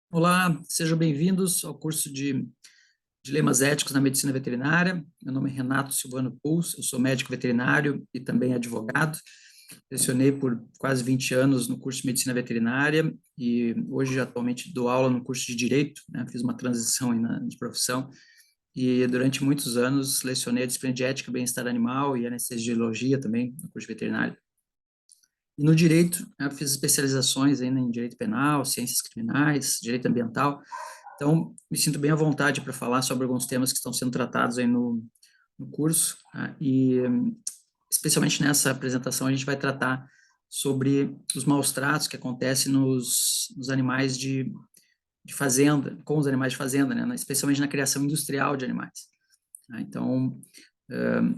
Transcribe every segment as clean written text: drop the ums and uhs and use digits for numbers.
Olá, sejam bem-vindos ao curso de Dilemas Éticos na Medicina Veterinária. Meu nome é Renato Silvano Puls, eu sou médico veterinário e também advogado. Lecionei por quase 20 anos no curso de Medicina Veterinária e hoje, atualmente, dou aula no curso de Direito, né? Fiz uma transição aí de profissão e durante muitos anos lecionei a disciplina de Ética, Bem-Estar Animal e Anestesiologia também no curso de Veterinário. E no direito, eu fiz especializações ainda em direito penal, ciências criminais, direito ambiental. Então, me sinto bem à vontade para falar sobre alguns temas que estão sendo tratados aí no curso, tá? E especialmente nessa apresentação a gente vai tratar sobre os maus tratos que acontecem nos animais de fazenda, com os animais de fazenda, né? Especialmente na criação industrial de animais, tá? Então,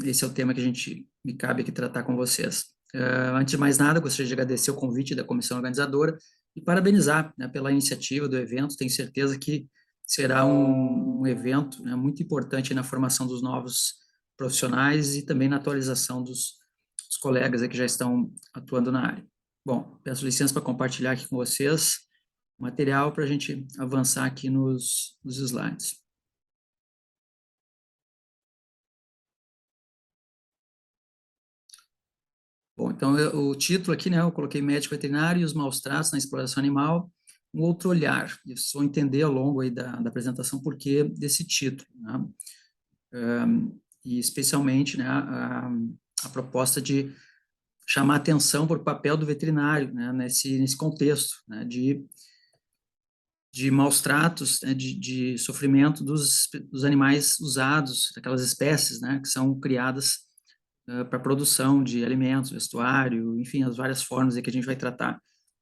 esse é o tema que me cabe aqui tratar com vocês. Antes de mais nada, gostaria de agradecer o convite da comissão organizadora e parabenizar, né, pela iniciativa do evento. Tenho certeza que será um evento, né, muito importante na formação dos novos profissionais e também na atualização dos colegas que já estão atuando na área. Bom, peço licença para compartilhar aqui com vocês o material para a gente avançar aqui nos slides. Bom, então o título aqui, né, eu coloquei médico veterinário e os maus tratos na exploração animal, um outro olhar. E vocês vão entender ao longo aí da apresentação por que desse título, né? E especialmente, né, a proposta de chamar atenção para o papel do veterinário, né, nesse contexto, né, de maus tratos, né, de sofrimento dos animais usados, daquelas espécies, né, que são criadas para produção de alimentos, vestuário, enfim, as várias formas aí que a gente vai tratar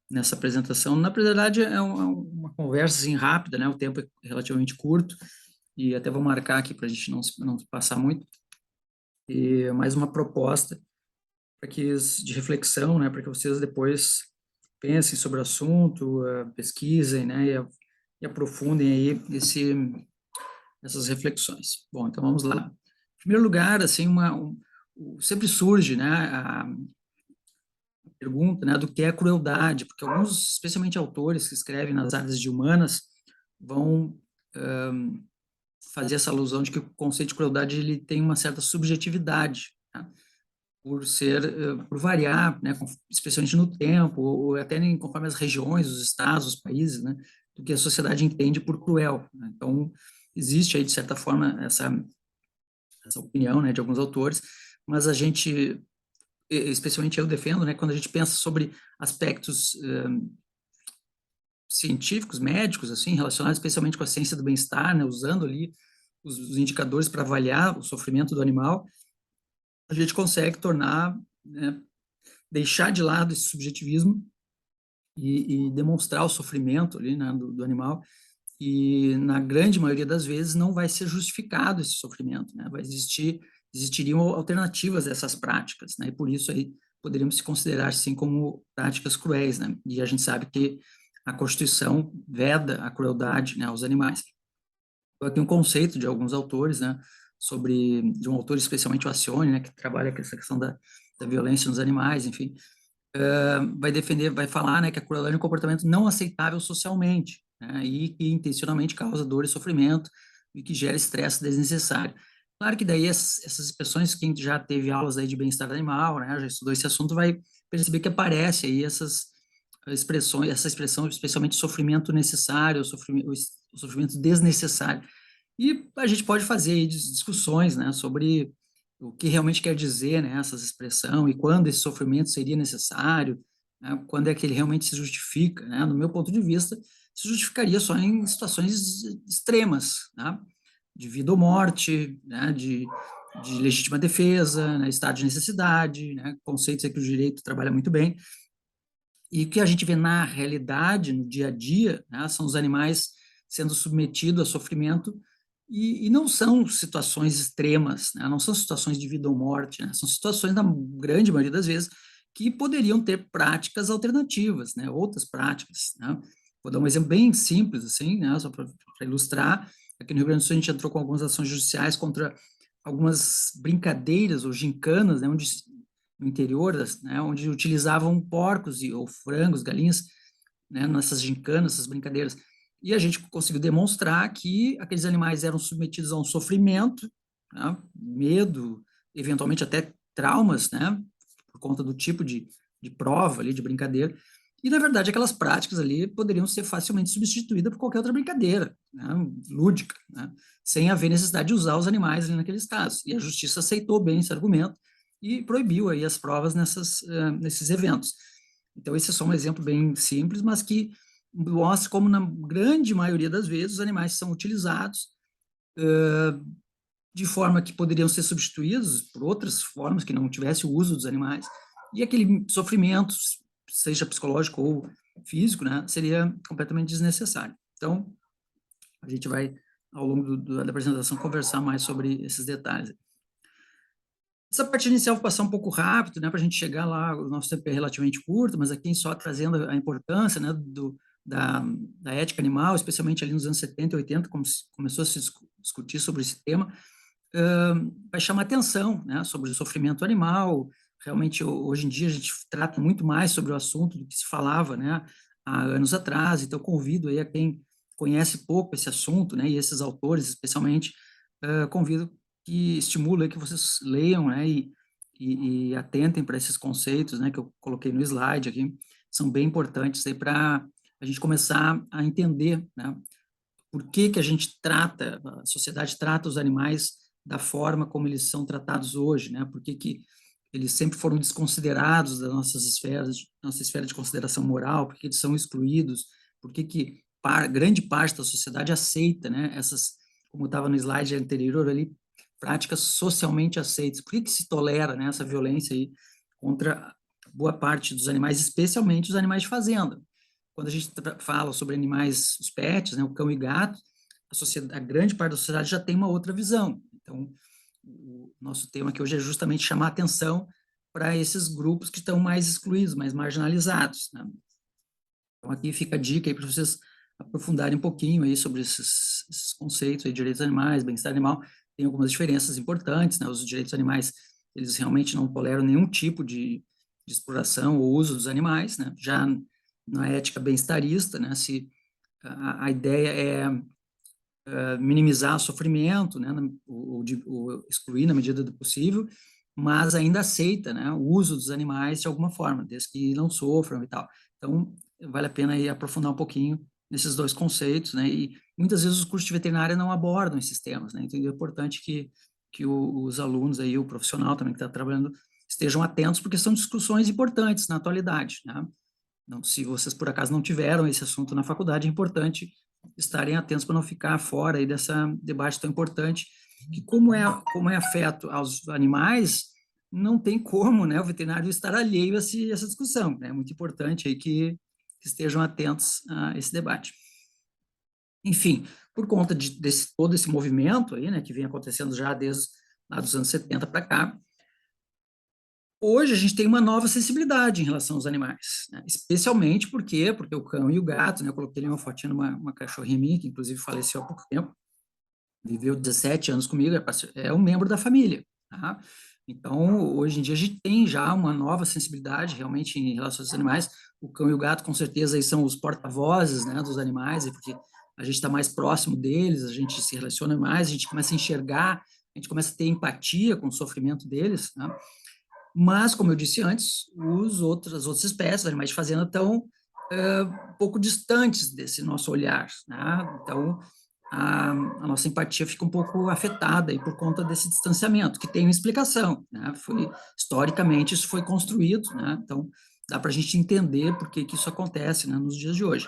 nessa apresentação. Na verdade, uma conversa assim, rápida, né? O tempo é relativamente curto, e até vou marcar aqui para a gente não passar muito, e mais uma proposta de reflexão, né? Para que vocês depois pensem sobre o assunto, pesquisem, né? E aprofundem aí essas reflexões. Bom, então vamos lá. Em primeiro lugar, assim, sempre surge, né, a pergunta, né, do que é crueldade, porque alguns, especialmente autores que escrevem nas áreas de humanas, vão fazer essa alusão de que o conceito de crueldade ele tem uma certa subjetividade, tá? Por variar, né, especialmente no tempo, ou até conforme as regiões, os estados, os países, né, do que a sociedade entende por cruel, né? Então, existe aí, de certa forma, essa opinião, né, de alguns autores, mas a gente, especialmente eu defendo, né, quando a gente pensa sobre aspectos científicos, médicos, assim, relacionados especialmente com a ciência do bem-estar, né, usando ali os indicadores para avaliar o sofrimento do animal, a gente consegue tornar, né, deixar de lado esse subjetivismo e demonstrar o sofrimento ali, né, do animal, e na grande maioria das vezes não vai ser justificado esse sofrimento, né, existiriam alternativas a essas práticas, né, e por isso aí poderíamos se considerar assim como práticas cruéis, né, e a gente sabe que a Constituição veda a crueldade, né, aos animais. Então, aqui um conceito de alguns autores, né, de um autor especialmente o Acione, né, que trabalha com essa questão da violência nos animais, enfim, vai falar, né, que a crueldade é um comportamento não aceitável socialmente, né, e que intencionalmente causa dor e sofrimento e que gera estresse desnecessário. Claro que daí essas expressões, quem já teve aulas aí de bem-estar animal, né, já estudou esse assunto, vai perceber que aparece aí essa expressão, especialmente sofrimento necessário, o sofrimento desnecessário. E a gente pode fazer aí discussões, né, sobre o que realmente quer dizer, né, essa expressão e quando esse sofrimento seria necessário, né, quando é que ele realmente se justifica, né? No meu ponto de vista, se justificaria só em situações extremas, né, de vida ou morte, né, de legítima defesa, né, estado de necessidade, né, conceitos aí que o direito trabalha muito bem, e o que a gente vê na realidade, no dia a dia, né, são os animais sendo submetidos a sofrimento e não são situações extremas, né, não são situações de vida ou morte, né, são situações, na grande maioria das vezes, que poderiam ter práticas alternativas, né, outras práticas, né. Vou dar um exemplo bem simples, assim, né, só para ilustrar. Aqui no Rio Grande do Sul a gente entrou com algumas ações judiciais contra algumas brincadeiras ou gincanas, né, onde no interior, né, onde utilizavam porcos ou frangos, galinhas, né, nessas gincanas, essas brincadeiras. e a gente conseguiu demonstrar que aqueles animais eram submetidos a um sofrimento, né, medo, eventualmente até traumas, né, por conta do tipo de prova ali, de brincadeira, e, na verdade, aquelas práticas ali poderiam ser facilmente substituídas por qualquer outra brincadeira, né, lúdica, né, sem haver necessidade de usar os animais ali naqueles casos. E a justiça aceitou bem esse argumento e proibiu aí as provas nesses eventos. Então, esse é só um exemplo bem simples, mas que mostra como, na grande maioria das vezes, os animais são utilizados de forma que poderiam ser substituídos por outras formas que não tivesse o uso dos animais, e aquele sofrimento, seja psicológico ou físico, né, seria completamente desnecessário. Então, a gente vai, ao longo da apresentação, conversar mais sobre esses detalhes. Essa parte inicial vou passar um pouco rápido, né, para a gente chegar lá, o nosso tempo é relativamente curto, mas aqui só trazendo a importância, né, da ética animal, especialmente ali nos anos 70 e 80, como começou a se discutir sobre esse tema, vai chamar atenção, né, sobre o sofrimento animal. Realmente, hoje em dia, a gente trata muito mais sobre o assunto do que se falava, né, há anos atrás. Então, convido aí a quem conhece pouco esse assunto, né, e esses autores, especialmente, convido que estimule que vocês leiam, né, e atentem para esses conceitos, né, que eu coloquei no slide aqui, são bem importantes aí para a gente começar a entender, né, por que que a gente trata, a sociedade trata os animais da forma como eles são tratados hoje, né? Por que que eles sempre foram desconsiderados das nossas esferas, nossa esfera de consideração moral, por que eles são excluídos, por que que grande parte da sociedade aceita, né? Essas, como estava no slide anterior ali, práticas socialmente aceitas. Por que que se tolera, né, essa violência aí contra boa parte dos animais, especialmente os animais de fazenda? Quando a gente fala sobre animais, os pets, né, o cão e gato, a grande parte da sociedade já tem uma outra visão. Então, o nosso tema aqui hoje é justamente chamar atenção para esses grupos que estão mais excluídos, mais marginalizados, né? Então, aqui fica a dica aí para vocês aprofundarem um pouquinho aí sobre esses conceitos aí, direitos animais, bem-estar animal. Tem algumas diferenças importantes, né? Os direitos animais, eles realmente não toleram nenhum tipo de exploração ou uso dos animais, né? Já na ética bem-estarista, né? Se a ideia é minimizar o sofrimento, né? Ou excluir na medida do possível, mas ainda aceita, né, o uso dos animais de alguma forma, desde que não sofram e tal. Então, vale a pena aí aprofundar um pouquinho nesses dois conceitos, né, e muitas vezes os cursos de veterinária não abordam esses temas, né, então é importante que os alunos aí, o profissional também que está trabalhando, estejam atentos, porque são discussões importantes na atualidade, né. Não, se vocês por acaso não tiveram esse assunto na faculdade, é importante estarem atentos para não ficar fora aí dessa debate tão importante, que como é afeto aos animais, não tem como, né, o veterinário estar alheio a essa discussão, né? É muito importante aí que estejam atentos a esse debate. Enfim, por conta desse todo esse movimento aí, né, que vem acontecendo já desde lá dos anos 70 para cá, hoje a gente tem uma nova sensibilidade em relação aos animais, né? Especialmente porque o cão e o gato, né? Eu coloquei ali uma fotinha de uma cachorrinha minha, que inclusive faleceu há pouco tempo, viveu 17 anos comigo, é um membro da família, tá? Então, hoje em dia a gente tem já uma nova sensibilidade realmente em relação aos animais. O cão e o gato, com certeza, aí são os porta-vozes, né, dos animais, porque a gente está mais próximo deles, a gente se relaciona mais, a gente começa a enxergar, a gente começa a ter empatia com o sofrimento deles, né? Mas, como eu disse antes, as outras espécies, os animais de fazenda, estão um pouco distantes desse nosso olhar, né? Então, a nossa empatia fica um pouco afetada aí por conta desse distanciamento, que tem uma explicação, né? Historicamente, isso foi construído, né? Então, dá para a gente entender por que que isso acontece, né, nos dias de hoje.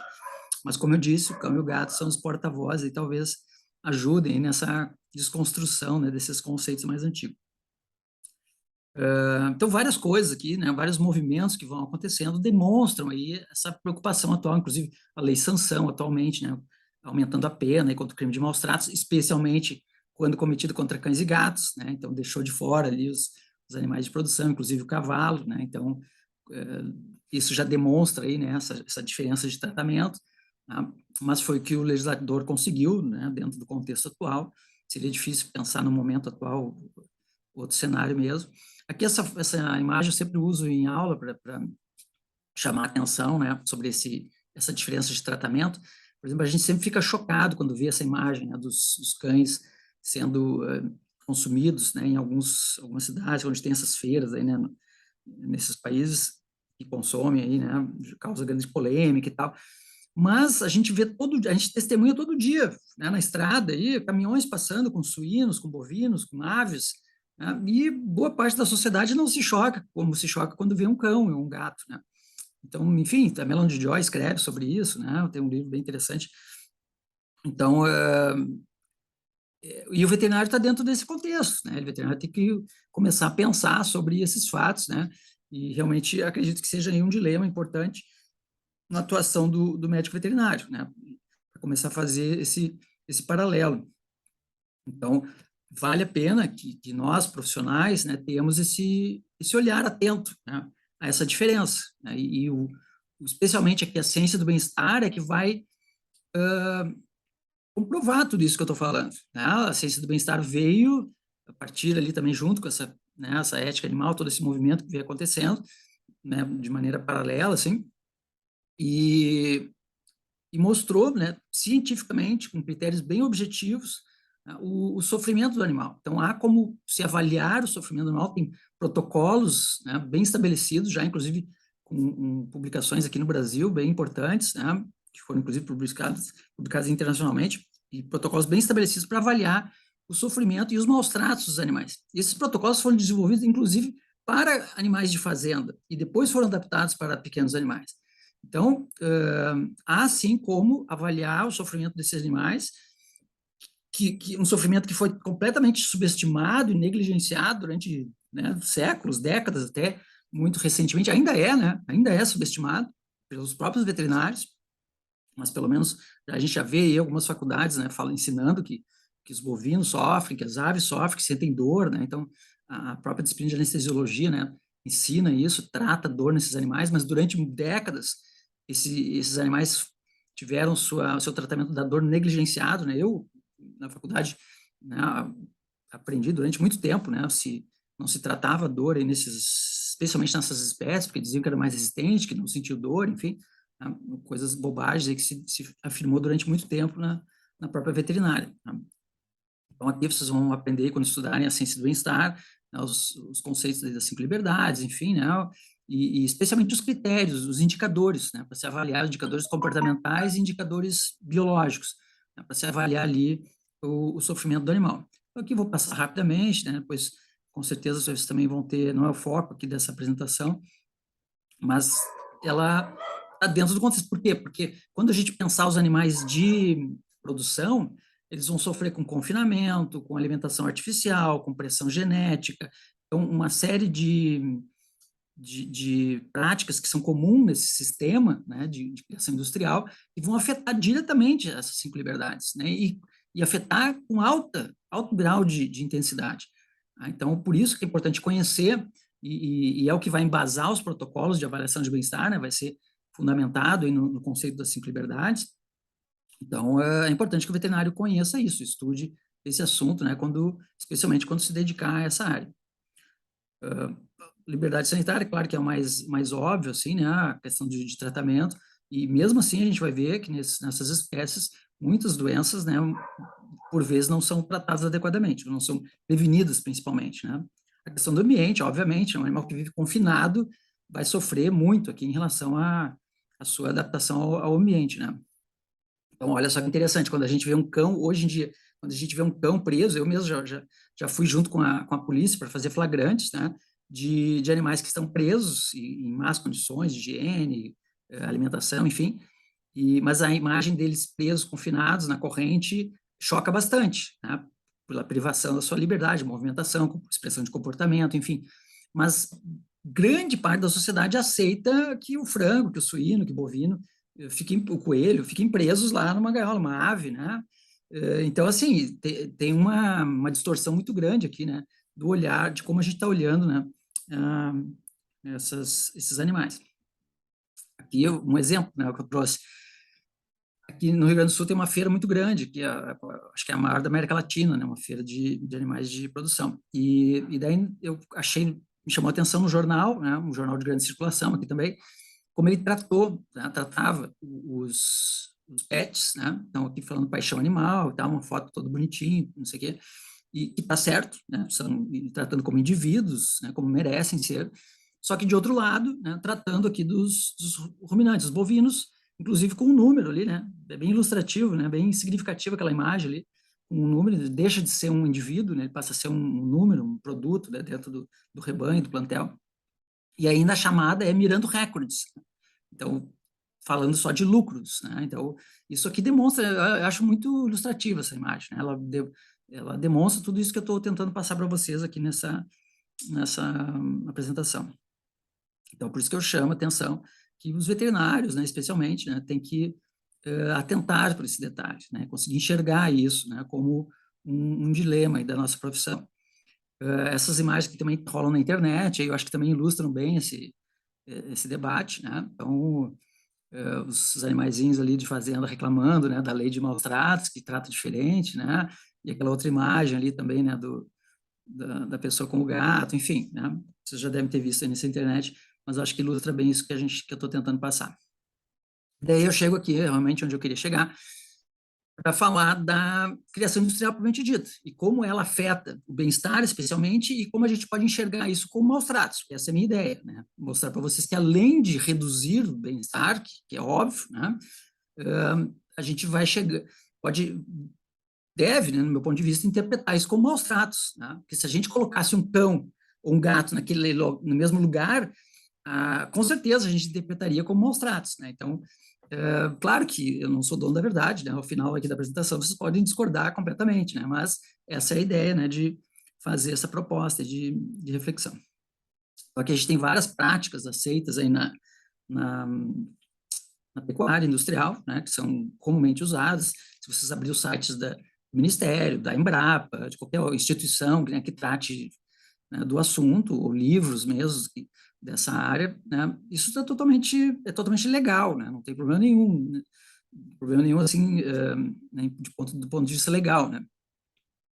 Mas, como eu disse, o cão e o gato são os porta-vozes e talvez ajudem nessa desconstrução, né, desses conceitos mais antigos. Então, várias coisas aqui, né, vários movimentos que vão acontecendo demonstram aí essa preocupação atual, inclusive a lei sanção atualmente, né, aumentando a pena contra o crime de maus tratos, especialmente quando cometido contra cães e gatos, né, então deixou de fora ali os animais de produção, inclusive o cavalo, né, então isso já demonstra aí, né, essa diferença de tratamento, tá? Mas foi o que o legislador conseguiu, né, dentro do contexto atual. Seria difícil pensar no momento atual outro cenário mesmo. Aqui essa imagem eu sempre uso em aula para chamar atenção, né, sobre essa diferença de tratamento. Por exemplo, a gente sempre fica chocado quando vê essa imagem, né, dos cães sendo consumidos, né, em algumas cidades onde tem essas feiras aí, né, nesses países que consomem aí, né, causa grande polêmica e tal. Mas a gente testemunha todo dia, né, na estrada aí, caminhões passando com suínos, com bovinos, com aves, né, e boa parte da sociedade não se choca, como se choca quando vê um cão ou um gato, né? Então, enfim, a Melanie Joy escreve sobre isso, né? Tem um livro bem interessante. Então, e o veterinário está dentro desse contexto, né? O veterinário tem que começar a pensar sobre esses fatos, né? E realmente acredito que seja aí um dilema importante na atuação do médico veterinário, né? Para começar a fazer esse paralelo. Então, vale a pena que nós, profissionais, né, tenhamos esse olhar atento, né, a essa diferença, né? Especialmente aqui a ciência do bem-estar é que vai comprovar tudo isso que eu estou falando, né? A ciência do bem-estar veio a partir ali também junto com essa, né, essa ética animal, todo esse movimento que veio acontecendo, né, de maneira paralela, assim, e, e mostrou, né, cientificamente, com critérios bem objetivos, né, o sofrimento do animal. Então, há como se avaliar o sofrimento do animal, tem protocolos, né, bem estabelecidos, já inclusive com publicações aqui no Brasil, bem importantes, né, que foram inclusive publicadas internacionalmente, e protocolos bem estabelecidos para avaliar o sofrimento e os maus tratos dos animais. E esses protocolos foram desenvolvidos, inclusive, para animais de fazenda, e depois foram adaptados para pequenos animais. Então, há sim como avaliar o sofrimento desses animais, que um sofrimento que foi completamente subestimado e negligenciado durante, né, séculos, décadas até, muito recentemente, ainda é, né? Ainda é subestimado pelos próprios veterinários, mas pelo menos a gente já vê aí algumas faculdades, né, ensinando que os bovinos sofrem, que as aves sofrem, que sentem dor, né? Então, a própria disciplina de anestesiologia, né, ensina isso, trata dor nesses animais, mas durante décadas esses animais tiveram seu tratamento da dor negligenciado, né? Eu, na faculdade, né, aprendi durante muito tempo, né, se não se tratava dor aí especialmente nessas espécies, porque diziam que era mais resistente, que não sentiu dor, enfim, né, coisas bobagens aí que se afirmou durante muito tempo na própria veterinária, né? Então, aqui vocês vão aprender, quando estudarem a ciência do bem-estar, né, os conceitos das 5 liberdades, enfim, né, e especialmente os critérios, os indicadores, né, para se avaliar indicadores comportamentais e indicadores biológicos, né, para se avaliar ali o sofrimento do animal. Então, aqui vou passar rapidamente, né, depois, com certeza, vocês também vão ter, não é o foco aqui dessa apresentação, mas ela está dentro do contexto. Por quê? Porque quando a gente pensar os animais de produção, eles vão sofrer com confinamento, com alimentação artificial, com pressão genética, então uma série de práticas que são comuns nesse sistema, né, de criação industrial, e vão afetar diretamente essas 5 liberdades, né, e afetar com alto grau de intensidade. Então, por isso que é importante conhecer, e é o que vai embasar os protocolos de avaliação de bem-estar, né, vai ser fundamentado aí no conceito das 5 liberdades. Então, é importante que o veterinário conheça isso, estude esse assunto, né, especialmente quando se dedicar a essa área. Liberdade sanitária, claro que é o mais óbvio, assim, né, a questão de tratamento, e mesmo assim a gente vai ver que nessas espécies, muitas doenças, né, por vezes não são tratadas adequadamente, não são prevenidas principalmente, né. A questão do ambiente, obviamente, um animal que vive confinado vai sofrer muito aqui em relação à sua adaptação ao ambiente, né. Então, olha só que interessante, quando a gente vê um cão, hoje em dia, quando a gente vê um cão preso, eu mesmo já fui junto com a polícia para fazer flagrantes, né, de animais que estão presos em más condições de higiene, alimentação, enfim, mas a imagem deles presos, confinados na corrente, choca bastante, né, pela privação da sua liberdade, movimentação, expressão de comportamento, enfim. Mas grande parte da sociedade aceita que o frango, que o suíno, que o bovino, o coelho, fiquem presos lá numa gaiola, uma ave, né? Então, assim, tem uma distorção muito grande aqui, né? Do olhar, de como a gente está olhando, né? ah, esses animais. Aqui um exemplo, né, que eu trouxe. Aqui no Rio Grande do Sul tem uma feira muito grande, acho que é a maior da América Latina, né? Uma feira de animais de produção. E daí eu achei, me chamou a atenção no jornal, né? Um jornal de grande circulação aqui também, como ele tratava os pets, né? Então, aqui falando paixão animal, tá, uma foto toda bonitinha, não sei o quê, e está certo, né? E tratando como indivíduos, né? Como merecem ser, só que de outro lado, né? Tratando aqui dos ruminantes, os bovinos, inclusive com um número ali, né? É bem ilustrativo, né? Bem significativo aquela imagem ali, um número, deixa de ser um indivíduo, né? Ele passa a ser um número, um produto, né? Dentro do rebanho, do plantel. E ainda a chamada é mirando recordes. Então, falando só de lucros, né? Então, isso aqui demonstra, eu acho muito ilustrativa essa imagem, né? Ela demonstra tudo isso que eu estou tentando passar para vocês aqui nessa apresentação. Então, por isso que eu chamo a atenção que os veterinários, né, especialmente, né, têm que atentar para esse detalhe, né? Conseguir enxergar isso, né, como um dilema aí da nossa profissão. Essas imagens que também rolam na internet, eu acho que também ilustram bem esse debate, né? Então, os animaizinhos ali de fazenda reclamando, né, da lei de maus tratos, que trata diferente, né? E aquela outra imagem ali também, né, da pessoa com o gato, enfim, né? Vocês já devem ter visto aí nessa internet, mas eu acho que ilustra bem isso que eu estou tentando passar. Daí eu chego aqui, realmente, onde eu queria chegar, para falar da criação industrial propriamente dita, e como ela afeta o bem-estar, especialmente, e como a gente pode enxergar isso como maus tratos. Essa é a minha ideia, né? Mostrar para vocês que, além de reduzir o bem-estar, que é óbvio, né? A gente vai chegar, deve, né, no meu ponto de vista, interpretar isso como maus tratos, né? Porque se a gente colocasse um cão ou um gato no mesmo lugar, com certeza a gente interpretaria como maus tratos, né? Então, claro que eu não sou dono da verdade, né? Ao final aqui da apresentação vocês podem discordar completamente, né? Mas essa é a ideia, né? De fazer essa proposta de reflexão. Só que a gente tem várias práticas aceitas aí na, na pecuária industrial, né? Que são comumente usadas. Se vocês abrirem os sites do Ministério, da Embrapa, de qualquer instituição, né, que trate, né, do assunto, ou livros mesmo dessa área, né, isso é totalmente legal, né, não tem problema nenhum, né, problema nenhum assim, do ponto de vista legal, né,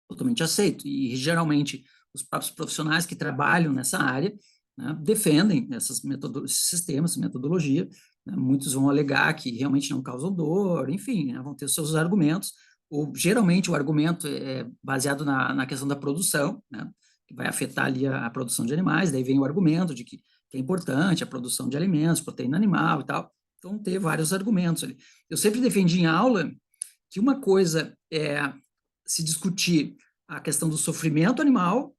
totalmente aceito. E geralmente os próprios profissionais que trabalham nessa área, né, defendem esses sistemas, metodologia, né, muitos vão alegar que realmente não causam dor, enfim, né, vão ter seus argumentos, ou geralmente o argumento é baseado na questão da produção, né, que vai afetar ali a produção de animais, daí vem o argumento de que é importante a produção de alimentos, proteína animal e tal, então ter vários argumentos ali. Eu sempre defendi em aula que uma coisa é se discutir a questão do sofrimento animal,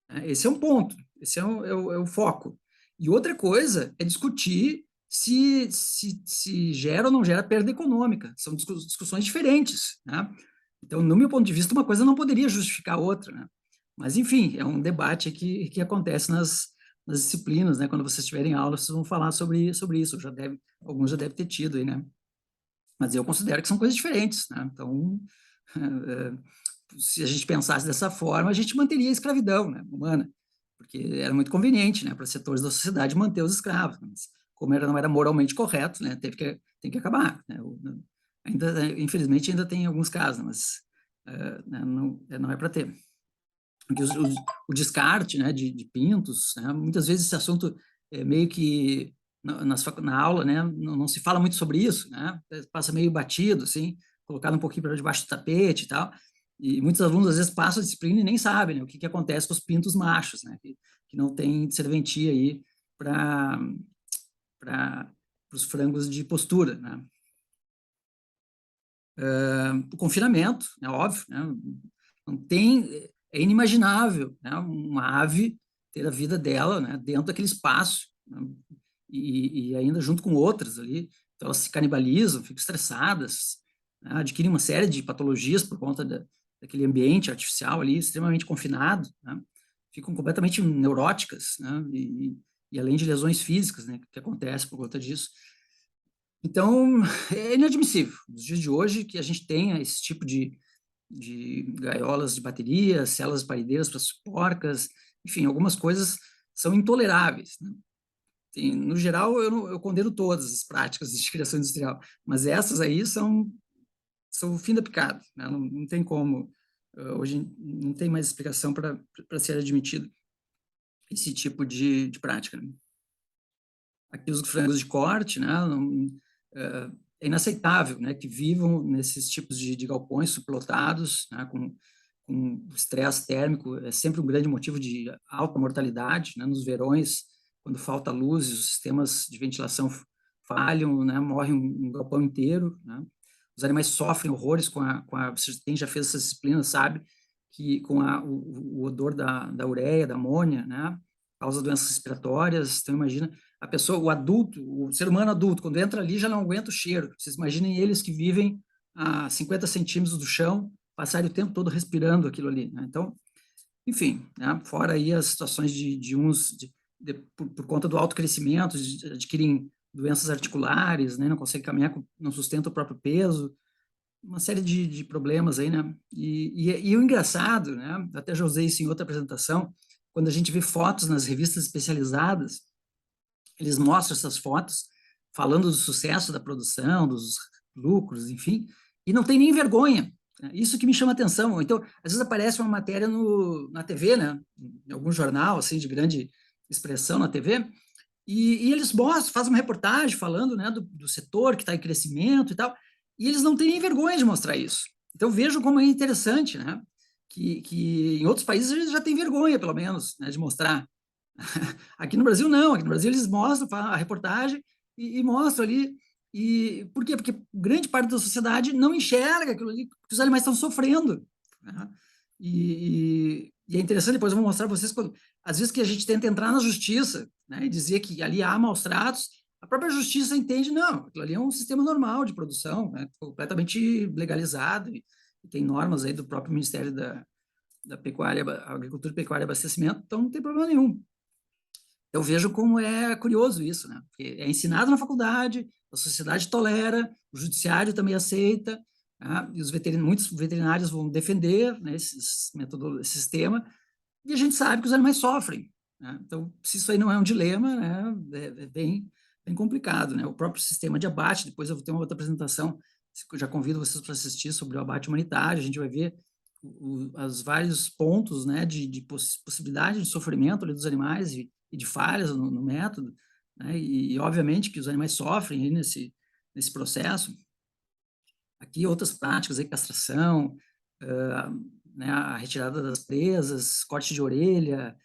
né? Esse é um ponto, esse é o foco. E outra coisa é discutir se gera ou não gera perda econômica. São discussões diferentes, né? Então, no meu ponto de vista, uma coisa não poderia justificar a outra, né? Mas, enfim, é um debate que acontece nas disciplinas, né? Quando vocês tiverem aula, vocês vão falar sobre isso. Alguns já devem ter tido aí, né? Mas eu considero que são coisas diferentes, né? Então, se a gente pensasse dessa forma, a gente manteria a escravidão, né, humana, porque era muito conveniente, né, para setores da sociedade manter os escravos. Mas, como não era moralmente correto, né, tem que acabar. Né, infelizmente, ainda tem alguns casos, mas né, não é para ter. Porque o descarte, né, de pintos, né, muitas vezes esse assunto é meio que na aula, né, não se fala muito sobre isso, né, passa meio batido, assim, colocado um pouquinho para debaixo do tapete e tal, e muitos alunos às vezes passam a disciplina e nem sabem, né, o que acontece com os pintos machos, né, que não tem serventia aí para os frangos de postura, né. O confinamento, é óbvio, né, não tem, é inimaginável, né, uma ave ter a vida dela, né, dentro daquele espaço, né, e ainda junto com outras ali, então elas se canibalizam, ficam estressadas, né, adquirem uma série de patologias por conta daquele ambiente artificial ali, extremamente confinado, né, ficam completamente neuróticas, né, e além de lesões físicas, né, que acontecem por conta disso. Então, é inadmissível, nos dias de hoje, que a gente tenha esse tipo de gaiolas de bateria, células parideiras para as porcas, enfim, algumas coisas são intoleráveis, né? No geral, eu condeno todas as práticas de criação industrial, mas essas aí são o fim da picada, né? Não tem como, hoje não tem mais explicação para ser admitido esse tipo de prática, né? Aqui os frangos de corte, né? é inaceitável, né, que vivam nesses tipos de galpões superlotados, né, com estresse térmico, é sempre um grande motivo de alta mortalidade, né, nos verões, quando falta luz, os sistemas de ventilação falham, né, morre um galpão inteiro, né, os animais sofrem horrores quem já fez essa disciplina sabe que com o odor da ureia, da amônia, né, causa doenças respiratórias, então imagina, a pessoa, o adulto, o ser humano adulto, quando entra ali já não aguenta o cheiro, vocês imaginem eles que vivem a 50 centímetros do chão, passarem o tempo todo respirando aquilo ali, né? Então, enfim, né? Fora aí as situações de uns, por conta do alto crescimento, adquirem doenças articulares, né? Não conseguem caminhar, não sustenta o próprio peso, uma série de problemas aí, né? E o engraçado, né? Até já usei isso em outra apresentação, quando a gente vê fotos nas revistas especializadas, eles mostram essas fotos falando do sucesso da produção, dos lucros, enfim, e não tem nem vergonha. Isso que me chama atenção. Então, às vezes aparece uma matéria na TV, né? Em algum jornal assim de grande expressão na TV, e eles mostram, fazem uma reportagem falando, né, do setor que está em crescimento e tal, e eles não têm nem vergonha de mostrar isso. Então, vejo como é interessante, né? Que em outros países eles já têm vergonha, pelo menos, né, de mostrar. Aqui no Brasil, não. Aqui no Brasil, eles mostram a reportagem e mostram ali. E por quê? Porque grande parte da sociedade não enxerga aquilo ali, que os animais estão sofrendo. Né? E é interessante, depois eu vou mostrar para vocês, quando, às vezes que a gente tenta entrar na justiça, né, e dizer que ali há maus tratos, a própria justiça entende, não, aquilo ali é um sistema normal de produção, né, completamente legalizado, e tem normas aí do próprio Ministério da Pecuária, Agricultura, Pecuária e Abastecimento, então não tem problema nenhum. Eu vejo como é curioso isso, né? Porque é ensinado na faculdade, a sociedade tolera, o judiciário também aceita, né? E muitos veterinários vão defender, né, esse sistema, e a gente sabe que os animais sofrem. Né? Então, se isso aí não é um dilema, né, é bem complicado. Né? O próprio sistema de abate, depois eu vou ter uma outra apresentação, eu já convido vocês para assistir sobre o abate humanitário, a gente vai ver os vários pontos, né, de possibilidade de sofrimento ali dos animais e de falhas no método, né, e obviamente que os animais sofrem aí nesse processo. Aqui outras práticas, aí, castração, né, a retirada das presas, corte de orelha,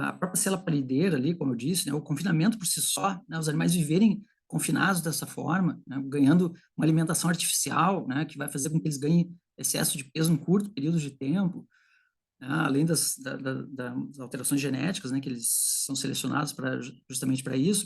a própria cela palideira ali, como eu disse, né, o confinamento por si só, né, os animais viverem confinados dessa forma, né, ganhando uma alimentação artificial, né, que vai fazer com que eles ganhem excesso de peso em curto período de tempo, né, além das alterações genéticas, né, que eles são selecionados justamente para isso.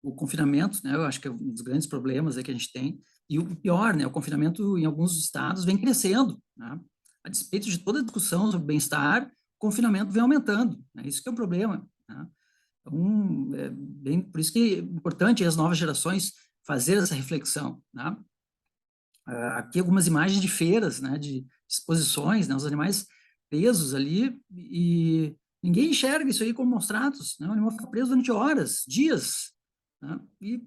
O confinamento, né, eu acho que é um dos grandes problemas aí que a gente tem, e o pior, né, o confinamento em alguns estados vem crescendo, né, a despeito de toda a discussão sobre bem-estar, o confinamento vem aumentando, né, isso que é um problema, né. Então, por isso que é importante as novas gerações fazer essa reflexão, né. Aqui algumas imagens de feiras, né, de exposições, né, os animais presos ali, e ninguém enxerga isso aí como maus tratos, né, o animal fica preso durante horas, dias, né, e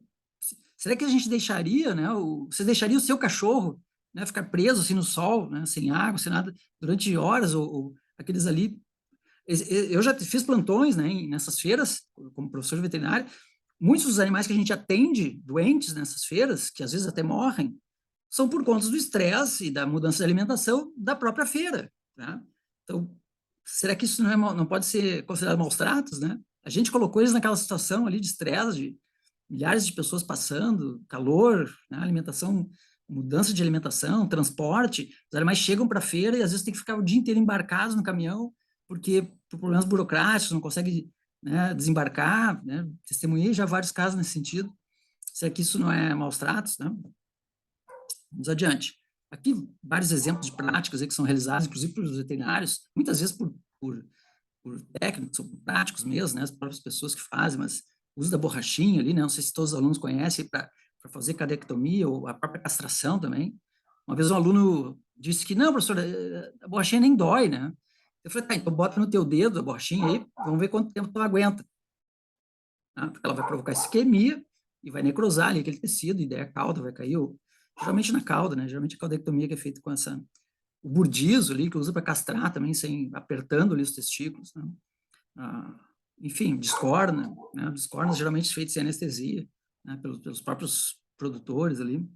será que a gente deixaria, né, você deixaria o seu cachorro, né, ficar preso assim no sol, né, sem água, sem nada, durante horas, ou aqueles ali, eu já fiz plantões, né, nessas feiras, como professor de veterinário, muitos dos animais que a gente atende doentes nessas feiras, que às vezes até morrem, são por conta do estresse e da mudança de alimentação da própria feira. Né? Então, será que isso não pode ser considerado maus tratos? Né? A gente colocou eles naquela situação ali de estresse, de milhares de pessoas passando, calor, né? Alimentação, mudança de alimentação, transporte. Os animais chegam para a feira e às vezes tem que ficar o dia inteiro embarcados no caminhão, porque por problemas burocráticos não consegue, né, desembarcar. Né? Testemunhei já vários casos nesse sentido. Será que isso não é maus tratos? Né? Vamos adiante. Aqui, vários exemplos de práticas aí que são realizadas, inclusive pelos veterinários, muitas vezes por técnicos ou por práticos mesmo, né, as próprias pessoas que fazem, mas o uso da borrachinha ali, né, não sei se todos os alunos conhecem, para fazer cadectomia ou a própria castração também. Uma vez um aluno disse que, não, professor, a borrachinha nem dói, né? Eu falei, tá, então bota no teu dedo a borrachinha aí, vamos ver quanto tempo tu aguenta. Né? Porque ela vai provocar isquemia e vai necrosar ali aquele tecido, e daí a cauda vai cair, geralmente na cauda, né? Geralmente a caudectomia que é feita com o burdizo ali, que usa para castrar também, sem apertando ali os testículos, né? Enfim, descorna, né? Descornas geralmente feitas sem anestesia, né? Pelos próprios produtores ali.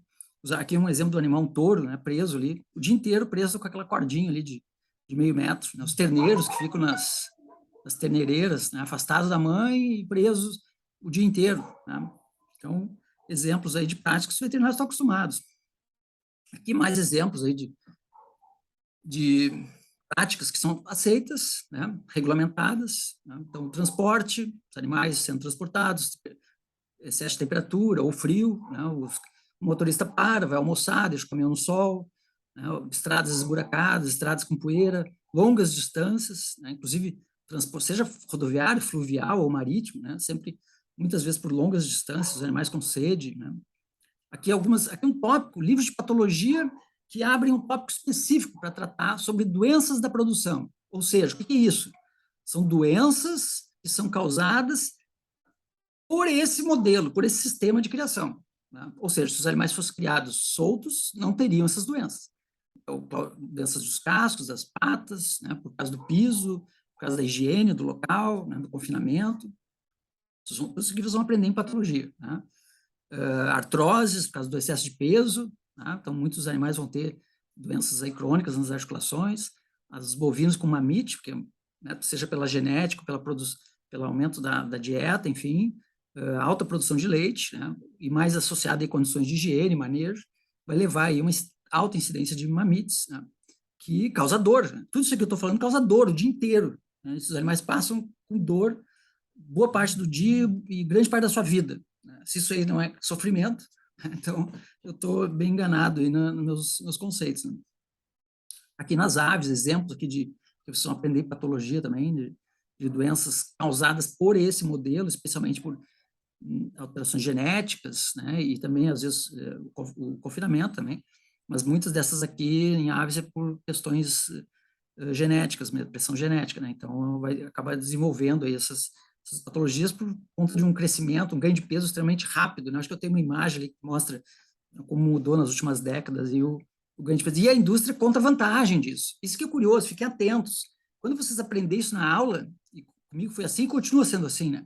Usar aqui um exemplo do animal, um touro, né, preso ali, o dia inteiro preso com aquela cordinha ali de meio metro, né, os terneiros que ficam nas terneireiras, né, afastados da mãe e presos o dia inteiro, né? Então, exemplos aí de práticas que os veterinários estão acostumados. Aqui mais exemplos aí de práticas que são aceitas, né, regulamentadas, né? Então, transporte, os animais sendo transportados, excesso de temperatura ou frio, né, o motorista para, vai almoçar, deixa o caminhão no sol, né, estradas esburacadas, estradas com poeira, longas distâncias, né, inclusive transporte, seja rodoviário, fluvial ou marítimo, né, sempre, muitas vezes por longas distâncias, os animais com sede, né. Aqui um tópico, livros de patologia que abrem um tópico específico para tratar sobre doenças da produção. Ou seja, o que é isso? São doenças que são causadas por esse modelo, por esse sistema de criação, né? Ou seja, se os animais fossem criados soltos, não teriam essas doenças. Então, doenças dos cascos, das patas, né, por causa do piso, por causa da higiene do local, né, do confinamento. Isso que vocês vão aprender em patologia, né? Artroses, por causa do excesso de peso, né? Então, muitos animais vão ter doenças aí crônicas nas articulações, os bovinos com mamite, porque, né, seja pela genética, pelo aumento da dieta, enfim, alta produção de leite, né, e mais associada a condições de higiene, manejo, vai levar aí uma alta incidência de mamites, né, que causa dor. Né? Tudo isso que eu estou falando causa dor o dia inteiro. Né? Esses animais passam com dor boa parte do dia e grande parte da sua vida. Né? Se isso aí não é sofrimento, então eu estou bem enganado aí nos meus conceitos. Né? Aqui nas aves, exemplos aqui que vocês vão aprender patologia também, de doenças causadas por esse modelo, especialmente por alterações genéticas, né, e também, às vezes, o confinamento também, mas muitas dessas aqui em aves é por questões genéticas, pressão genética, né, então vai acabar desenvolvendo aí essas patologias por conta de um crescimento, um ganho de peso extremamente rápido, né, acho que eu tenho uma imagem ali que mostra como mudou nas últimas décadas e o ganho de peso, e a indústria conta vantagem disso, isso que é curioso, fiquem atentos, quando vocês aprenderem isso na aula, e comigo foi assim e continua sendo assim, né,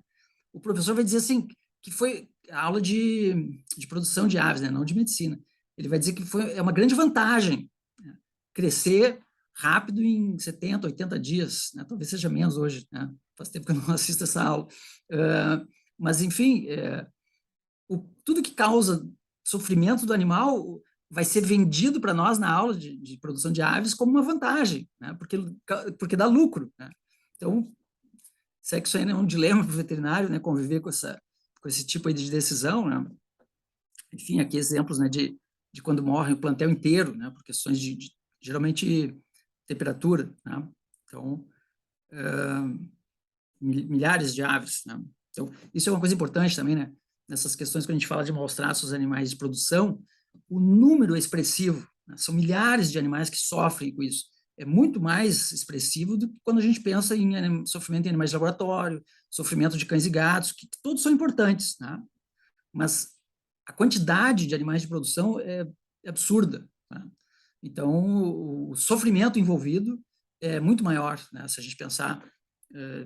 o professor vai dizer assim, que foi a aula de produção de aves, né, não de medicina. Ele vai dizer que é uma grande vantagem, né, crescer rápido em 70, 80 dias, né, talvez seja menos hoje, né, faz tempo que eu não assisto essa aula. Mas, enfim, tudo que causa sofrimento do animal vai ser vendido para nós na aula de produção de aves como uma vantagem, né, porque dá lucro. Né? Então, isso aí é um dilema para o veterinário, né, conviver com esse tipo aí de decisão, né? Enfim, aqui exemplos, né, de quando morre o plantel inteiro, né, por questões geralmente temperatura, né? Então, milhares de aves, né? Então, isso é uma coisa importante também, né? Nessas questões que a gente fala de maus tratos aos animais de produção, o número é expressivo, né? São milhares de animais que sofrem com isso. É muito mais expressivo do que quando a gente pensa em sofrimento em animais de laboratório, sofrimento de cães e gatos, que todos são importantes, né? Mas a quantidade de animais de produção é absurda. Né? Então, o sofrimento envolvido é muito maior, né? Se a gente pensar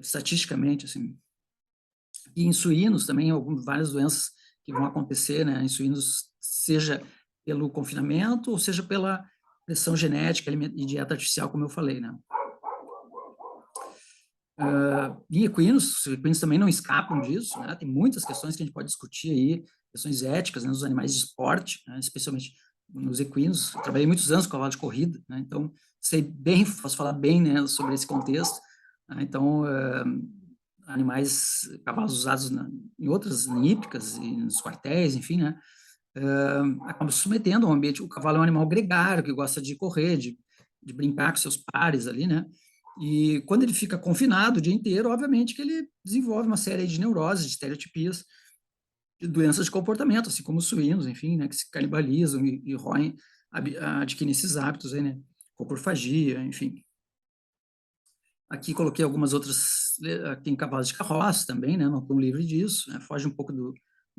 estatisticamente. Assim. E em suínos também, várias doenças que vão acontecer, né? Em suínos, seja pelo confinamento ou seja pela pressão genética e dieta artificial, como eu falei. Né? Em equinos, os equinos também não escapam disso, né? Tem muitas questões que a gente pode discutir aí, questões éticas, né, nos animais de esporte, né, especialmente nos equinos. Eu trabalhei muitos anos com cavalo de corrida, né, então sei bem, posso falar bem, né, sobre esse contexto. Né, então, animais, cavalos usados em outras hípicas, e nos quartéis, enfim, né, acabam se submetendo ao ambiente. O cavalo é um animal gregário, que gosta de correr, de brincar com seus pares ali, né, e quando ele fica confinado o dia inteiro, obviamente que ele desenvolve uma série de neuroses, de estereotipias, de doenças de comportamento, assim como os suínos, enfim, né, que se canibalizam e roem, adquirem esses hábitos aí, né, coprofagia, enfim. Aqui coloquei algumas outras, aqui em cavalos de carroça também, né, não estou livre disso, né, foge um pouco do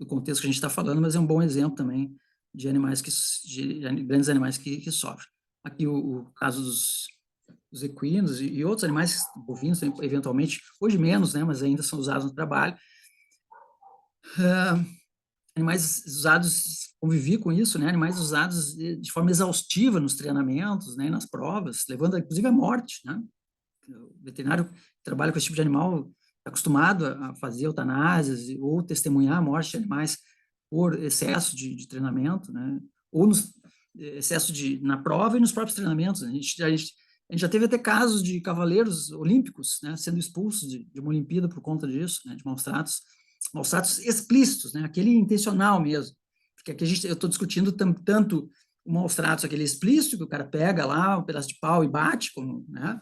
contexto que a gente está falando, mas é um bom exemplo também de animais de grandes animais que sofrem. Aqui o caso dos equinos e outros animais bovinos, eventualmente, hoje menos, né, mas ainda são usados no trabalho. animais usados, convivi com isso, né? Animais usados de forma exaustiva nos treinamentos, né? Nas provas, levando inclusive à morte, né? O veterinário que trabalha com esse tipo de animal está acostumado a fazer eutanásias ou testemunhar a morte de animais por excesso de treinamento, né? Ou excesso na prova e nos próprios treinamentos. A gente já teve até casos de cavaleiros olímpicos, né, sendo expulsos de uma Olimpíada por conta disso, né, de maus tratos explícitos, né, aquele intencional mesmo. Porque aqui eu estou discutindo tanto o maus tratos, aquele explícito, que o cara pega lá um pedaço de pau e bate, como, né,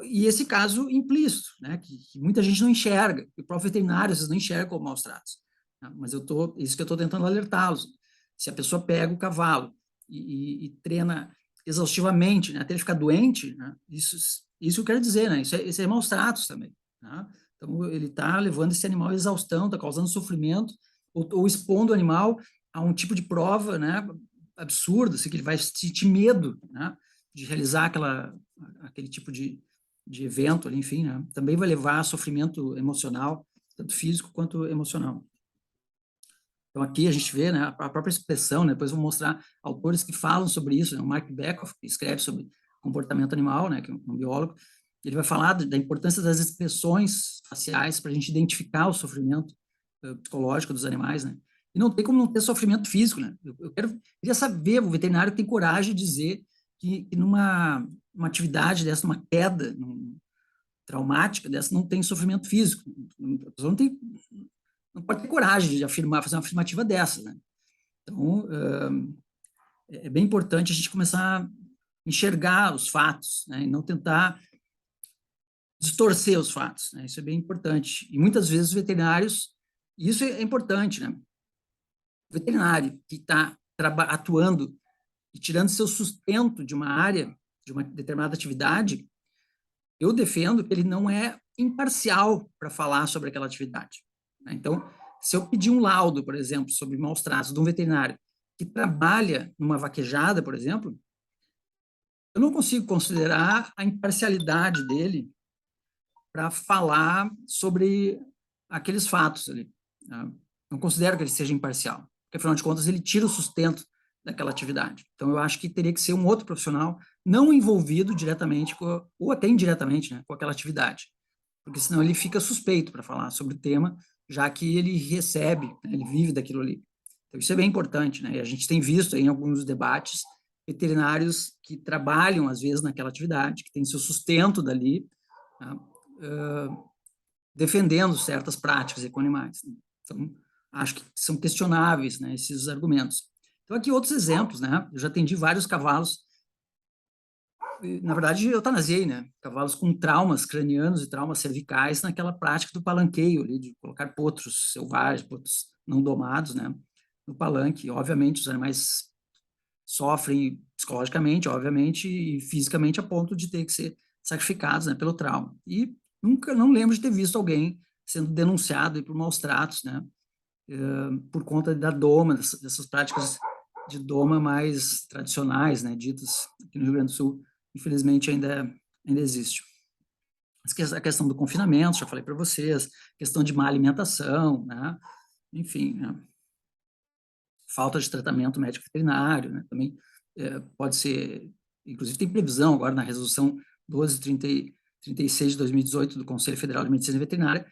e esse caso implícito, né, que muita gente não enxerga, que o próprio veterinário às vezes não enxerga como maus tratos. Né, mas isso que eu estou tentando alertá-los. Se a pessoa pega o cavalo e treina exaustivamente, né, até ele ficar doente, né, isso eu quero dizer, né, isso é maus tratos também. Né? Então, ele está levando esse animal à exaustão, está causando sofrimento, ou expondo o animal a um tipo de prova, né, absurda, assim, que ele vai sentir medo, né, de realizar aquele tipo de evento ali, enfim, né, também vai levar a sofrimento emocional, tanto físico quanto emocional. Então, aqui a gente vê, né, a própria expressão, né, depois vou mostrar autores que falam sobre isso, né, o Mark Bekoff, que escreve sobre comportamento animal, né, que é um biólogo, ele vai falar da importância das expressões faciais para a gente identificar o sofrimento psicológico dos animais, né, e não tem como não ter sofrimento físico, né, eu queria saber, o veterinário tem coragem de dizer que numa uma atividade dessa, uma queda traumática dessa, não tem sofrimento físico, a pessoa não pode ter coragem de afirmar, fazer uma afirmativa dessa, né? Então, é bem importante a gente começar a enxergar os fatos, né? E não tentar distorcer os fatos, né? Isso é bem importante. E muitas vezes os veterinários, e isso é importante, né? O veterinário que está atuando e tirando seu sustento de uma área, de uma determinada atividade, eu defendo que ele não é imparcial para falar sobre aquela atividade. Né? Então, se eu pedir um laudo, por exemplo, sobre maus tratos de um veterinário que trabalha numa vaquejada, por exemplo, eu não consigo considerar a imparcialidade dele para falar sobre aqueles fatos ali. Né? Não considero que ele seja imparcial, porque, afinal de contas, ele tira o sustento daquela atividade. Então, eu acho que teria que ser um outro profissional não envolvido diretamente, ou até indiretamente, né, com aquela atividade, porque senão ele fica suspeito para falar sobre o tema, já que ele recebe, né, ele vive daquilo ali. Então, isso é bem importante, né? E a gente tem visto em alguns debates veterinários que trabalham, às vezes, naquela atividade, que tem seu sustento dali, tá? Defendendo certas práticas com animais. Né? Então, acho que são questionáveis, né, esses argumentos. Então, aqui outros exemplos, né? Eu já atendi vários cavalos, na verdade, eu eutanasiei, né? Cavalos com traumas cranianos e traumas cervicais naquela prática do palanqueio, ali, de colocar potros selvagens, potros não domados, né? No palanque. Obviamente, os animais sofrem psicologicamente, obviamente, e fisicamente a ponto de ter que ser sacrificados, né, pelo trauma. E não lembro de ter visto alguém sendo denunciado por maus tratos, né? Por conta da doma, dessas práticas de doma mais tradicionais, né, ditas aqui no Rio Grande do Sul, infelizmente ainda existe. A questão do confinamento, já falei para vocês, questão de má alimentação, né, enfim, né, falta de tratamento médico veterinário, né, também pode ser, inclusive tem previsão agora na resolução 1236 de 2018 do Conselho Federal de Medicina Veterinária,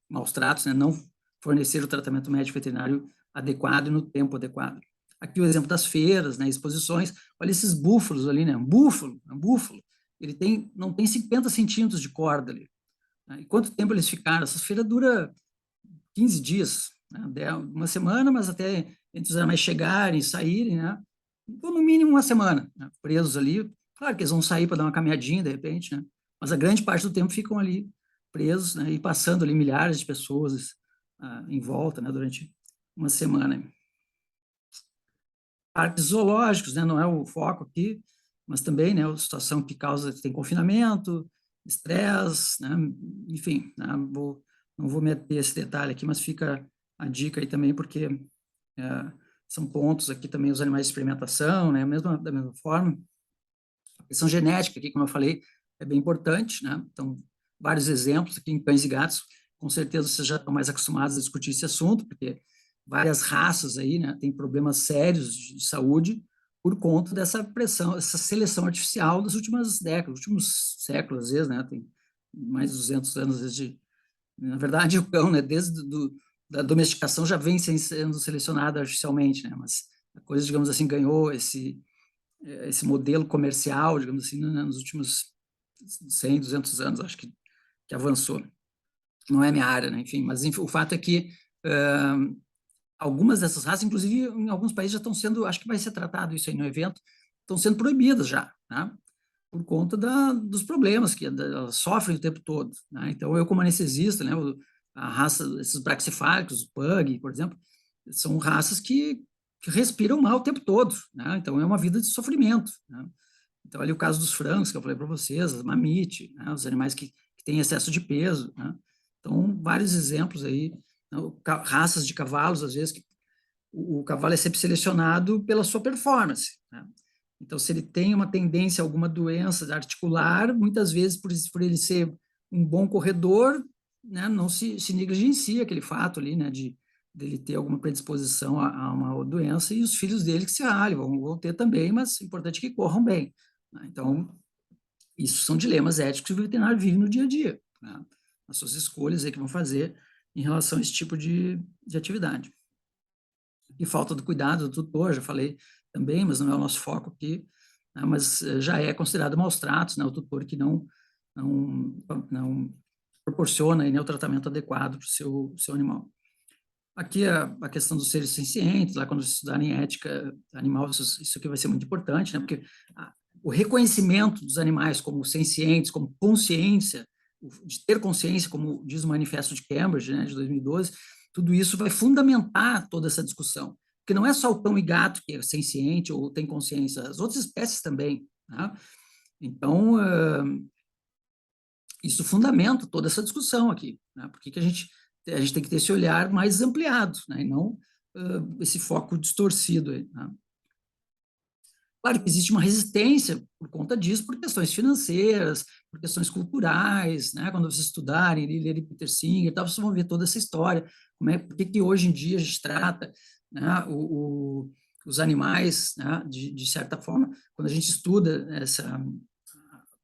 maus tratos, né, não fornecer o tratamento médico veterinário adequado e no tempo adequado. Aqui o exemplo das feiras, né, exposições, olha esses búfalos ali, né, um búfalo, ele não tem 50 centímetros de corda ali. Né, e quanto tempo eles ficaram? Essas feiras duram 15 dias, né, uma semana, mas até entre os animais chegarem, saírem, né, então, no mínimo uma semana, né, presos ali. Claro que eles vão sair para dar uma caminhadinha, de repente, né, mas a grande parte do tempo ficam ali presos, né, e passando ali milhares de pessoas em volta, né, durante uma semana. Parques zoológicos, né, não é o foco aqui, mas também, né, a situação que tem confinamento, estresse, né, enfim, né, não vou meter esse detalhe aqui, mas fica a dica aí também, porque são pontos aqui também os animais de experimentação, né, da mesma forma. A questão genética aqui, como eu falei, é bem importante, né, então, vários exemplos aqui em cães e gatos, com certeza vocês já estão mais acostumados a discutir esse assunto, porque várias raças aí, né, têm problemas sérios de saúde por conta dessa pressão, essa seleção artificial das últimas décadas, últimos séculos, às vezes, né, tem mais de 200 anos, às vezes, na verdade, o cão, né, da domesticação já vem sendo selecionado artificialmente, né, mas a coisa, digamos assim, ganhou esse modelo comercial, digamos assim, né, nos últimos 100, 200 anos, acho que avançou. Não é minha área, né? Enfim, mas enfim, o fato é que algumas dessas raças, inclusive em alguns países já estão sendo, acho que vai ser tratado isso aí no evento, estão sendo proibidas já, né? Por conta dos problemas que elas sofrem o tempo todo, né? Então, eu como anestesista, né, a raça, esses braxifálicos, o pug, por exemplo, são raças que respiram mal o tempo todo, né? Então, é uma vida de sofrimento, né? Então, ali o caso dos frangos, que eu falei para vocês, as mamute, né, os animais que têm excesso de peso, né? Então, vários exemplos aí, né, raças de cavalos, às vezes, que o cavalo é sempre selecionado pela sua performance, né? Então, se ele tem uma tendência a alguma doença articular, muitas vezes, por ele ser um bom corredor, né, não se negligencia aquele fato ali, né, de dele ter alguma predisposição a uma doença, e os filhos dele que se ralhem, vão ter também, mas é importante que corram bem, né? Então, isso são dilemas éticos que o veterinário vive no dia a dia, né? As suas escolhas aí que vão fazer em relação a esse tipo de atividade. E falta do cuidado do tutor, já falei também, mas não é o nosso foco aqui, né? Mas já é considerado maus tratos, né? O tutor que não, não proporciona aí, né, o tratamento adequado para o seu animal. Aqui a questão dos seres sencientes, lá quando estudarem ética animal, isso aqui vai ser muito importante, né? Porque o reconhecimento dos animais como sencientes, como consciência, de ter consciência, como diz o Manifesto de Cambridge, né, de 2012, tudo isso vai fundamentar toda essa discussão. Porque não é só o cão e gato que é senciente ou tem consciência, as outras espécies também, né? Então, isso fundamenta toda essa discussão aqui, né? Por que a gente tem que ter esse olhar mais ampliado, né? E não esse foco distorcido aí, né? Claro que existe uma resistência por conta disso, por questões financeiras, por questões culturais, né? Quando vocês estudarem e lerem Peter Singer, tal, vocês vão ver toda essa história, por que hoje em dia a gente trata, né, os animais, né, de certa forma, quando a gente estuda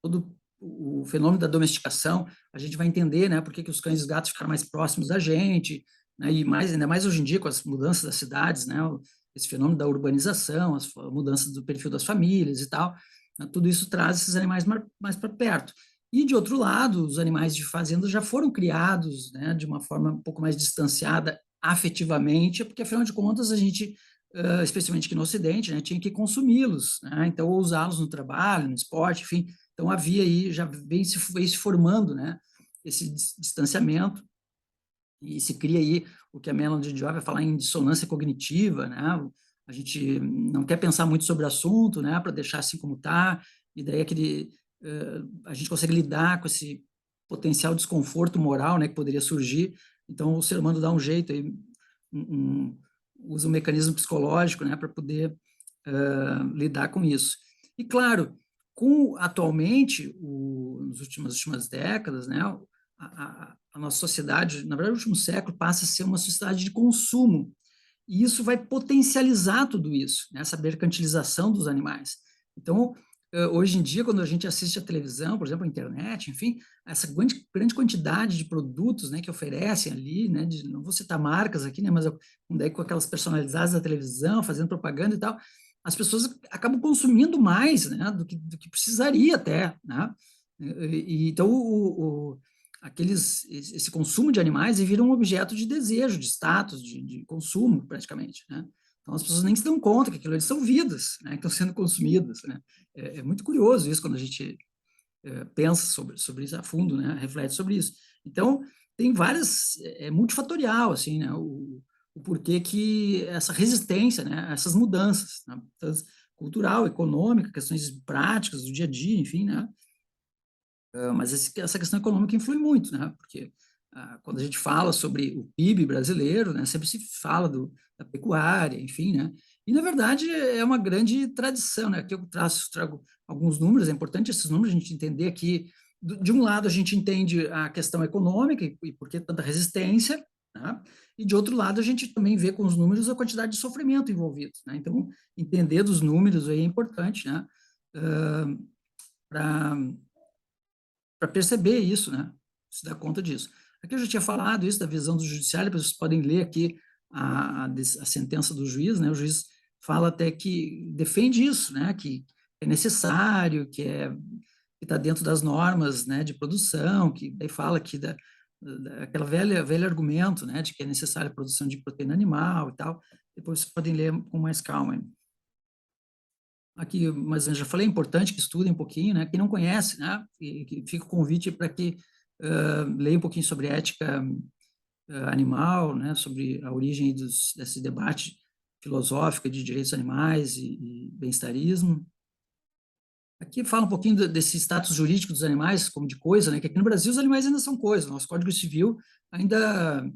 todo o fenômeno da domesticação, a gente vai entender, né, por que os cães e os gatos ficaram mais próximos da gente, né, e ainda mais hoje em dia com as mudanças das cidades, né, esse fenômeno da urbanização, as mudanças do perfil das famílias e tal, né, tudo isso traz esses animais mais para perto. E, de outro lado, os animais de fazenda já foram criados, né, de uma forma um pouco mais distanciada afetivamente, porque, afinal de contas, a gente, especialmente aqui no Ocidente, né, tinha que consumi-los, né, então, usá-los no trabalho, no esporte, enfim. Então, havia aí, já vem se formando, né, esse distanciamento, e se cria aí o que a Melanie Joy vai falar em dissonância cognitiva, né? A gente não quer pensar muito sobre o assunto, né, para deixar assim como está, e daí a gente consegue lidar com esse potencial desconforto moral, né, que poderia surgir. Então, o ser humano dá um jeito aí, usa um mecanismo psicológico, né, para poder lidar com isso. E, claro, atualmente, nas últimas décadas, né, a nossa sociedade, na verdade, no último século, passa a ser uma sociedade de consumo. E isso vai potencializar tudo isso, né, essa mercantilização dos animais. Então, hoje em dia, quando a gente assiste a televisão, por exemplo, a internet, enfim, essa grande quantidade de produtos, né, que oferecem ali, né, não vou citar marcas aqui, né, mas daí com aquelas personalizadas da televisão, fazendo propaganda e tal, as pessoas acabam consumindo mais, né, do que precisaria até, né? Então, esse consumo de animais vira um objeto de desejo, de status, de consumo, praticamente, né? Então, as pessoas nem se dão conta que aquilo ali são vidas, né, que estão sendo consumidas, né? É muito curioso isso quando a gente pensa sobre isso a fundo, né, reflete sobre isso. Então, tem várias, multifatorial, assim, né, o porquê que essa resistência, né, essas mudanças, né, cultural, econômica, questões práticas do dia a dia, enfim, né, mas essa questão econômica influi muito, né, porque quando a gente fala sobre o PIB brasileiro, né, sempre se fala da pecuária, enfim, né, e na verdade é uma grande tradição, né, aqui eu trago alguns números, é importante esses números a gente entender aqui de um lado, a gente entende a questão econômica e por que tanta resistência, tá? E de outro lado, a gente também vê com os números a quantidade de sofrimento envolvido, né? Então, entender dos números aí é importante, né? Para perceber isso, né? Se dar conta disso. Aqui eu já tinha falado isso da visão do judiciário, vocês podem ler aqui a sentença do juiz, né? O juiz fala até que defende isso, né? Que é necessário, que está dentro das normas, né, de produção, que daí fala aqui daquela velho argumento, né, de que é necessária a produção de proteína animal e tal. Depois vocês podem ler com mais calma. Aqui, mas eu já falei, é importante que estudem um pouquinho, né? Quem não conhece, né? Que fica o convite para que leia um pouquinho sobre ética animal, né? Sobre a origem desse debate filosófico de direitos animais e bem-estarismo. Aqui fala um pouquinho desse status jurídico dos animais, como de coisa, né? Que aqui no Brasil os animais ainda são coisa. Nosso Código Civil ainda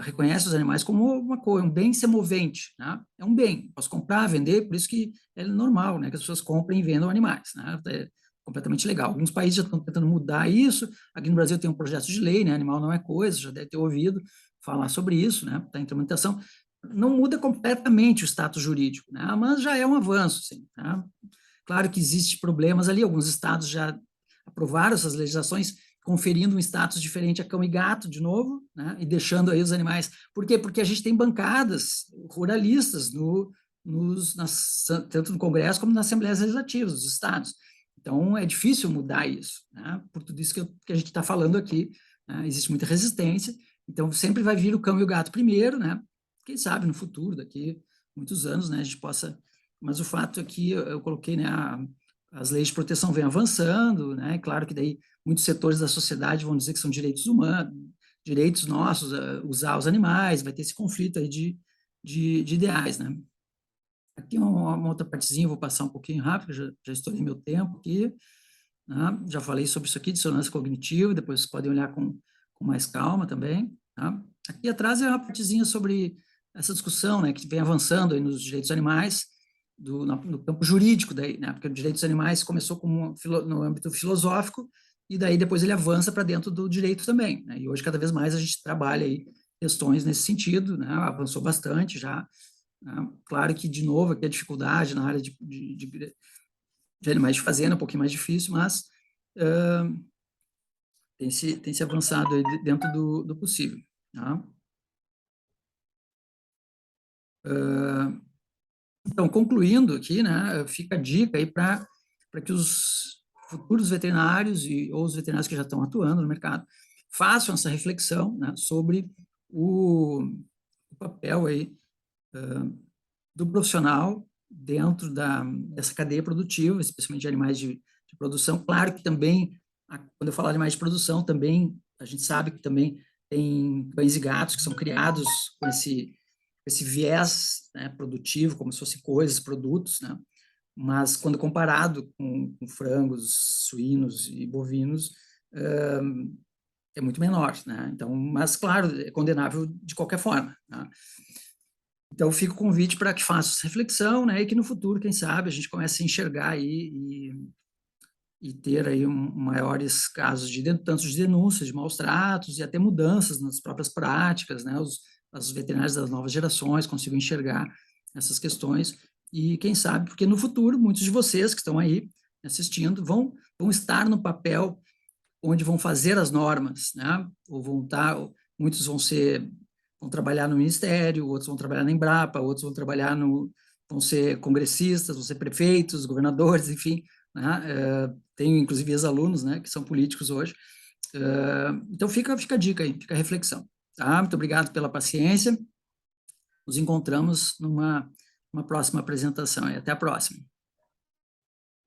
reconhece os animais como uma coisa, um bem semovente, né? É um bem, posso comprar, vender, por isso que é normal, né? Que as pessoas comprem e vendam animais, né? É completamente legal. Alguns países já estão tentando mudar isso. Aqui no Brasil tem um projeto de lei, né? Animal não é coisa, já deve ter ouvido falar sobre isso, né? Está em tramitação. Não muda completamente o status jurídico, né? Mas já é um avanço, sim, tá? Claro que existem problemas ali, alguns estados já aprovaram essas legislações, conferindo um status diferente a cão e gato, de novo, né, e deixando aí os animais. Por quê? Porque a gente tem bancadas ruralistas tanto no Congresso como nas Assembleias Legislativas dos estados. Então, é difícil mudar isso, né, por tudo isso que a gente está falando aqui. Né, existe muita resistência, então sempre vai vir o cão e o gato primeiro, né? Quem sabe no futuro, daqui muitos anos, né, a gente possa. Mas o fato é que eu coloquei, né, as leis de proteção vêm avançando, né? Claro que daí muitos setores da sociedade vão dizer que são direitos humanos, direitos nossos, usar os animais, vai ter esse conflito aí de ideais, né? Aqui uma outra partezinha, vou passar um pouquinho rápido, já estourei meu tempo aqui, né? Já falei sobre isso aqui, dissonância cognitiva, depois vocês podem olhar com mais calma também, tá? Aqui atrás é uma partezinha sobre essa discussão, né, que vem avançando aí nos direitos animais, no campo jurídico daí, né, porque o direito dos animais começou como no âmbito filosófico e daí depois ele avança para dentro do direito também, né, e hoje cada vez mais a gente trabalha aí questões nesse sentido, né, avançou bastante já, né, claro que de novo aqui a dificuldade na área de animais de fazenda é um pouquinho mais difícil, mas tem se avançado aí dentro do possível, tá? Então, concluindo aqui, né, fica a dica aí para que os futuros veterinários ou os veterinários que já estão atuando no mercado façam essa reflexão, né, sobre o papel aí do profissional dentro dessa cadeia produtiva, especialmente de animais de produção. Claro que também, quando eu falo de animais de produção, também a gente sabe que também tem cães e gatos que são criados com esse viés, né, produtivo, como se fossem coisas, produtos, né? Mas quando comparado com frangos, suínos e bovinos, é muito menor, né? Então, mas claro, é condenável de qualquer forma, né? Então, fica o convite para que faça essa reflexão, né? E que no futuro, quem sabe, a gente comece a enxergar aí e ter aí maiores casos tanto de denúncias de maus tratos e até mudanças nas próprias práticas, né? Os veterinários das novas gerações consigam enxergar essas questões e quem sabe, porque no futuro muitos de vocês que estão aí assistindo vão estar no papel onde vão fazer as normas, né? Ou muitos vão trabalhar no Ministério, outros vão trabalhar na Embrapa, outros vão ser congressistas, vão ser prefeitos, governadores, enfim, né? Tenho inclusive ex-alunos, né, que são políticos hoje. Então fica a dica aí, fica a reflexão. Tá? Muito obrigado pela paciência. Nos encontramos numa próxima apresentação. Até a próxima.